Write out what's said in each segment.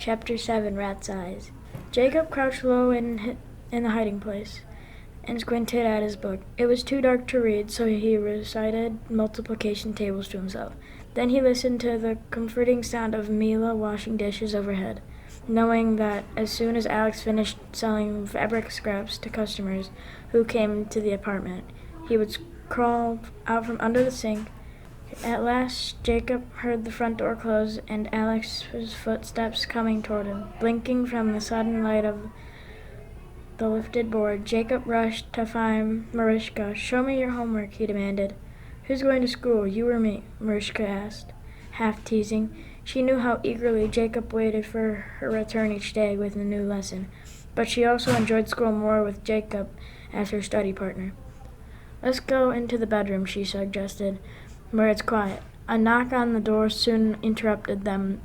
Chapter 7, Rat's Eyes. Jacob crouched low in the hiding place and squinted at his book. It was too dark to read, so he recited multiplication tables to himself. Then he listened to the comforting sound of Mila washing dishes overhead, knowing that as soon as Alex finished selling fabric scraps to customers who came to the apartment, he would crawl out from under the sink. At last, Jacob heard the front door close and Alex's footsteps coming toward him. Blinking from the sudden light of the lifted board, Jacob rushed to find Mariska. "Show me your homework," he demanded. "Who's going to school, you or me?" Mariska asked, half teasing. She knew how eagerly Jacob waited for her return each day with a new lesson, but she also enjoyed school more with Jacob as her study partner. "Let's go into the bedroom," she suggested, "where it's quiet." A knock on the door soon interrupted them.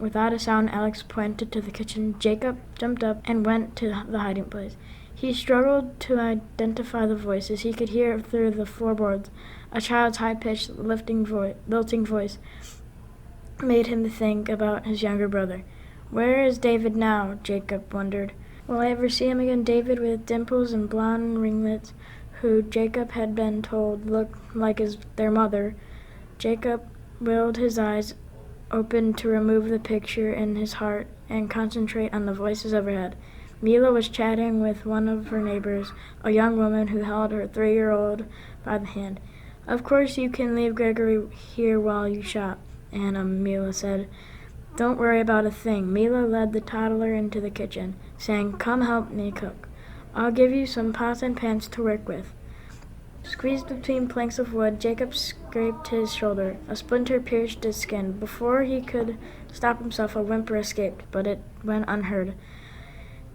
Without a sound, Alex pointed to the kitchen. Jacob jumped up and went to the hiding place. He struggled to identify the voices. He could hear through the floorboards. A child's high-pitched, lilting voice made him think about his younger brother. Where is David now? Jacob wondered. Will I ever see him again? David with dimples and blonde ringlets, who Jacob had been told looked like their mother. Jacob willed his eyes open to remove the picture in his heart and concentrate on the voices overhead. Mila was chatting with one of her neighbors, a young woman who held her 3-year-old by the hand. "Of course you can leave Gregory here while you shop," Anna, Mila said. "Don't worry about a thing." Mila led the toddler into the kitchen, saying, "Come help me cook. I'll give you some pots and pans to work with." Squeezed between planks of wood, Jacob scraped his shoulder. A splinter pierced his skin. Before he could stop himself, a whimper escaped, but it went unheard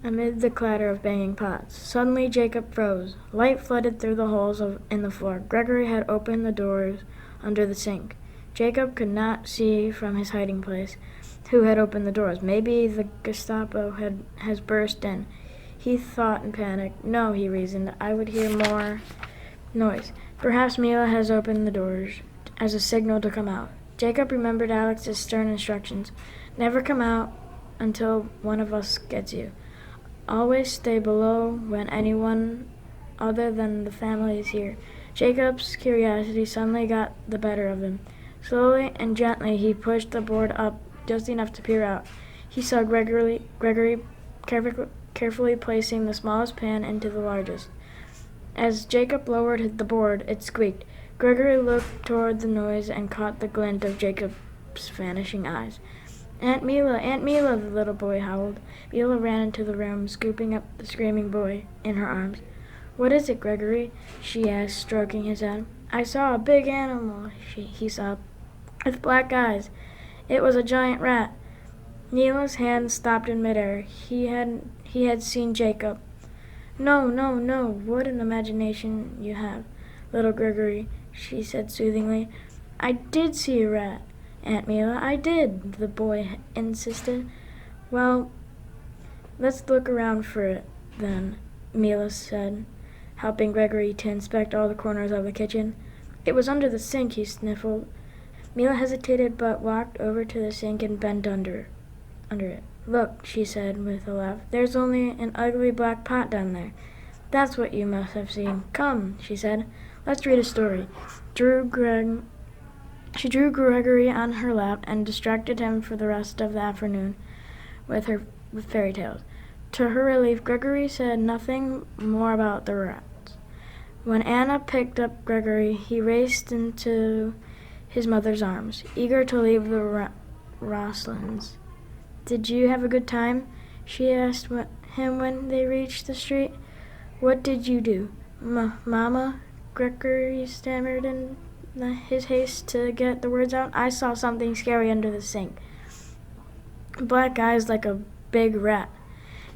amid the clatter of banging pots. Suddenly Jacob froze. Light flooded through the holes in the floor. Gregory had opened the doors under the sink. Jacob could not see from his hiding place who had opened the doors. Maybe the Gestapo has burst in. He thought in panic. No, he reasoned, I would hear more noise. Perhaps Mila has opened the doors as a signal to come out. Jacob remembered Alex's stern instructions. Never come out until one of us gets you. Always stay below when anyone other than the family is here. Jacob's curiosity suddenly got the better of him. Slowly and gently he pushed the board up just enough to peer out. He saw Gregory carefully placing the smallest pan into the largest. As Jacob lowered the board, it squeaked. Gregory looked toward the noise and caught the glint of Jacob's vanishing eyes. Aunt Mila, the little boy howled. Mila ran into the room, scooping up the screaming boy in her arms. "What is it, Gregory?" she asked, stroking his head. "I saw a big animal," he sobbed, "with black eyes. It was a giant rat." Mila's hand stopped in midair. He had seen Jacob. No, what an imagination you have, little Gregory," she said soothingly. "I did see a rat, Aunt Mila, I did," the boy insisted. "Well, let's look around for it, then," Mila said, helping Gregory to inspect all the corners of the kitchen. "It was under the sink," he sniffled. Mila hesitated but walked over to the sink and bent under it. "Look," she said with a laugh, "there's only an ugly black pot down there. That's what you must have seen. Come," she said, "let's read a story." She drew Gregory on her lap and distracted him for the rest of the afternoon with fairy tales. To her relief, Gregory said nothing more about the rats. When Anna picked up Gregory, he raced into his mother's arms, eager to leave the Roslins. "Did you have a good time?" she asked him when they reached the street. "What did you do?" Mama, Gregory stammered in his haste to get the words out. "I saw something scary under the sink. Black eyes like a big rat."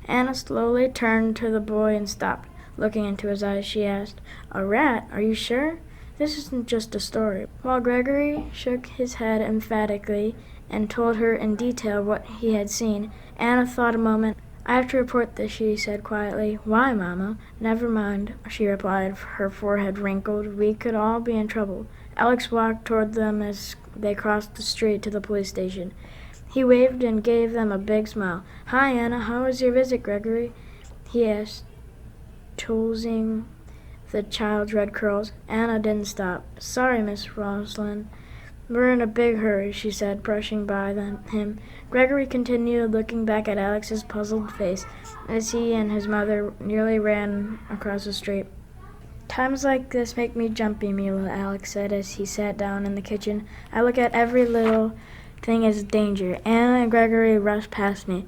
Anna slowly turned to the boy and stopped. Looking into his eyes, she asked, "A rat? Are you sure? This isn't just a story." While Gregory shook his head emphatically and told her in detail what he had seen, Anna thought a moment. "I have to report this," she said quietly. "Why, Mama?" "Never mind," she replied, her forehead wrinkled. "We could all be in trouble." Alex walked toward them as they crossed the street to the police station. He waved and gave them a big smile. "Hi, Anna. How was your visit, Gregory?" he asked, tousling the child's red curls. Anna didn't stop. "Sorry, Miss Roslin. We're in a big hurry," she said, brushing by him. Gregory continued looking back at Alex's puzzled face as he and his mother nearly ran across the street. "Times like this make me jumpy, Mila," Alex said as he sat down in the kitchen. "I look at every little thing as danger." Anna and Gregory rushed past me.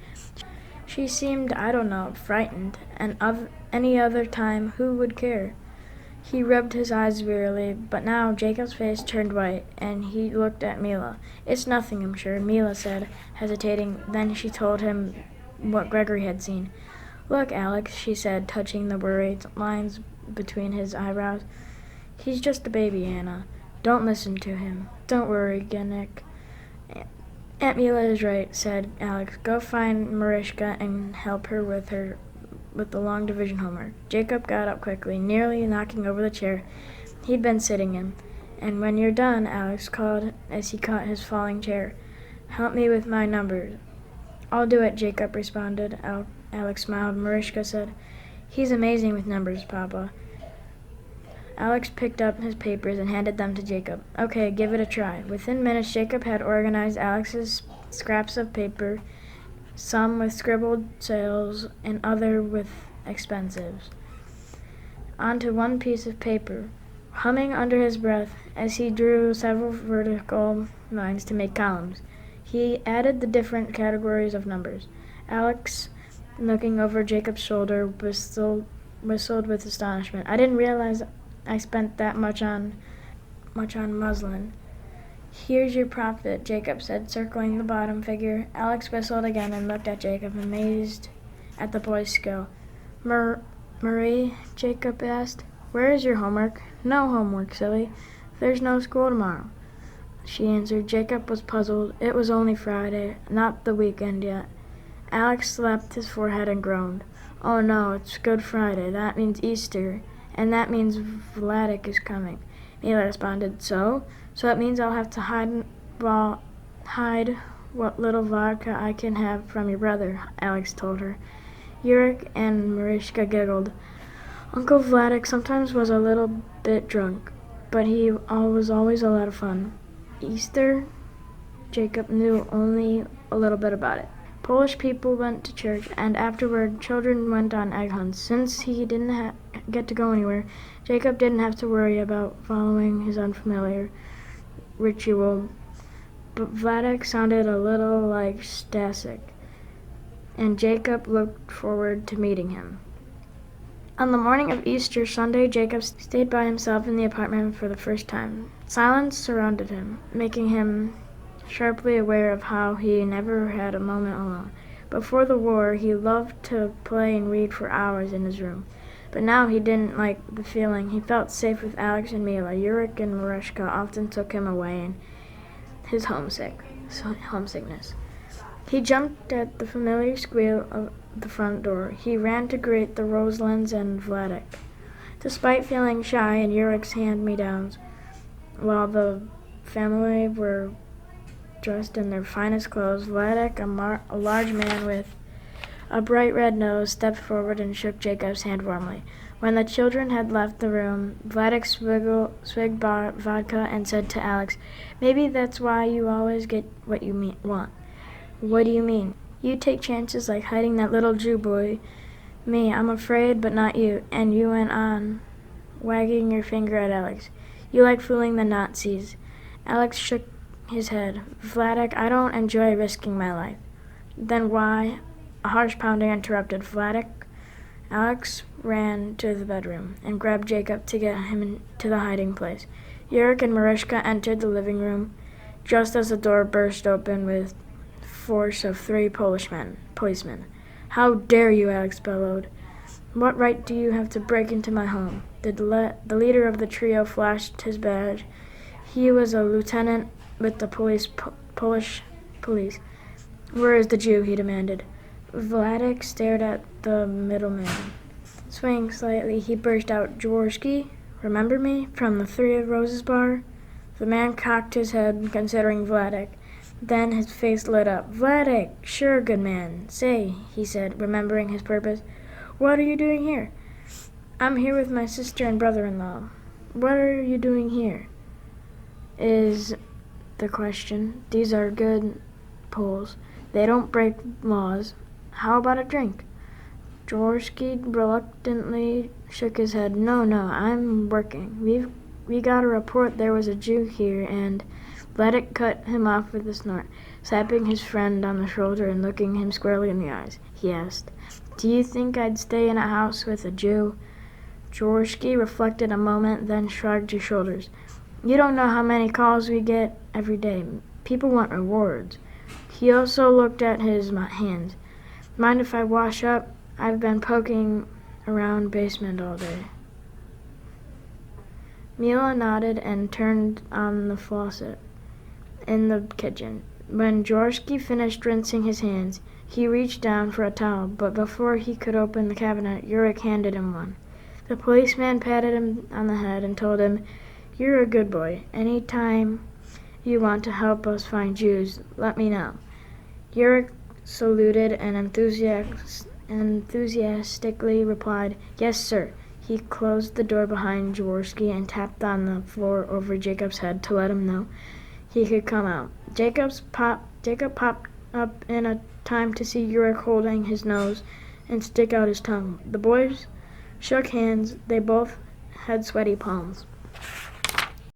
She seemed, I don't know, frightened, and of any other time, who would care? He rubbed his eyes wearily, but now Jacob's face turned white, and he looked at Mila. "It's nothing, I'm sure," Mila said, hesitating. Then she told him what Gregory had seen. "Look, Alex," she said, touching the worried lines between his eyebrows. "He's just a baby, Anna. Don't listen to him. Don't worry, Garrick." "Aunt Mila is right," said Alex. "Go find Mariska and help her with the long division homework." Jacob got up quickly, nearly knocking over the chair he'd been sitting in. "And when you're done," Alex called as he caught his falling chair, "help me with my numbers." "I'll do it," Jacob responded. Alex smiled. Mariska said, "He's amazing with numbers, Papa." Alex picked up his papers and handed them to Jacob. "Okay, give it a try." Within minutes, Jacob had organized Alex's scraps of paper, some with scribbled sales and other with expenses, onto one piece of paper, humming under his breath as he drew several vertical lines to make columns. He added the different categories of numbers. Alex, looking over Jacob's shoulder, whistled with astonishment. "I didn't realize I spent that much on muslin." "Here's your profit," Jacob said, circling the bottom figure. Alex whistled again and looked at Jacob, amazed at the boy's skill. Marie," Jacob asked, "where is your homework?" "No homework, silly. There's no school tomorrow," she answered. Jacob was puzzled. It was only Friday, not the weekend yet. Alex slapped his forehead and groaned. "Oh no, it's Good Friday. That means Easter. And that means Vladek is coming." Mila responded, So it means I'll have to hide what little vodka I can have from your brother," Alex told her. Garrick and Mariska giggled. "Uncle Vladek sometimes was a little bit drunk, but he was always a lot of fun." Easter? Jacob knew only a little bit about it. Polish people went to church, and afterward children went on egg hunts. Since he didn't get to go anywhere, Jacob didn't have to worry about following his unfamiliar ritual. But Vladek sounded a little like Stasek, and Jacob looked forward to meeting him. On the morning of Easter Sunday, Jacob stayed by himself in the apartment for the first time. Silence surrounded him, making him sharply aware of how he never had a moment alone. Before the war, he loved to play and read for hours in his room. But now he didn't like the feeling. He felt safe with Alex and Mila. Garrick and Mariska often took him away in his homesickness. He jumped at the familiar squeal of the front door. He ran to greet the Roslins and Vladek. Despite feeling shy and Garrick's hand-me-downs, while the family were dressed in their finest clothes, Vladek, a large man with a bright red nose, stepped forward and shook Jacob's hand warmly. When the children had left the room, Vladek swigged vodka and said to Alex, "Maybe that's why you always get what you want." "What do you mean?" "You take chances like hiding that little Jew boy. Me, I'm afraid, but not you." And you went on, wagging your finger at Alex. "You like fooling the Nazis." Alex shook his head. "Vladek, I don't enjoy risking my life." "Then why?" A harsh pounding interrupted. "Vladek." Alex ran to the bedroom and grabbed Jacob to get him to the hiding place. Garrick and Mariska entered the living room just as the door burst open with force of 3 policemen. "How dare you!" Alex bellowed. "What right do you have to break into my home?" The leader of the trio flashed his badge. He was a lieutenant with the Polish police. "Where is the Jew?" he demanded. Vladek stared at the middleman. Swaying slightly, he burst out, "Jaworski, remember me? From the Three Roses bar?" The man cocked his head, considering Vladek. Then his face lit up. "Vladek, sure, good man. Say," he said, remembering his purpose, "what are you doing here?" "I'm here with my sister and brother-in-law." "What are you doing here?" is the question. "These are good Poles. They don't break laws. How about a drink?" Jaworski reluctantly shook his head. No, I'm working. We got a report there was a Jew here, and..." Vladek cut him off with a snort. Slapping his friend on the shoulder and looking him squarely in the eyes, he asked, "Do you think I'd stay in a house with a Jew?" Jaworski reflected a moment, then shrugged his shoulders. "You don't know how many calls we get every day. People want rewards." He also looked at his hands. "Mind if I wash up? I've been poking around basement all day." Mila nodded and turned on the faucet in the kitchen. When Jaworski finished rinsing his hands, he reached down for a towel, but before he could open the cabinet, Garrick handed him one. The policeman patted him on the head and told him, "You're a good boy. Any time you want to help us find Jews, let me know." Garrick saluted and enthusiastically replied, "Yes, sir." He closed the door behind Jaworski and tapped on the floor over Jacob's head to let him know he could come out. Jacob popped up in a time to see Garrick holding his nose and stick out his tongue. The boys shook hands. They both had sweaty palms.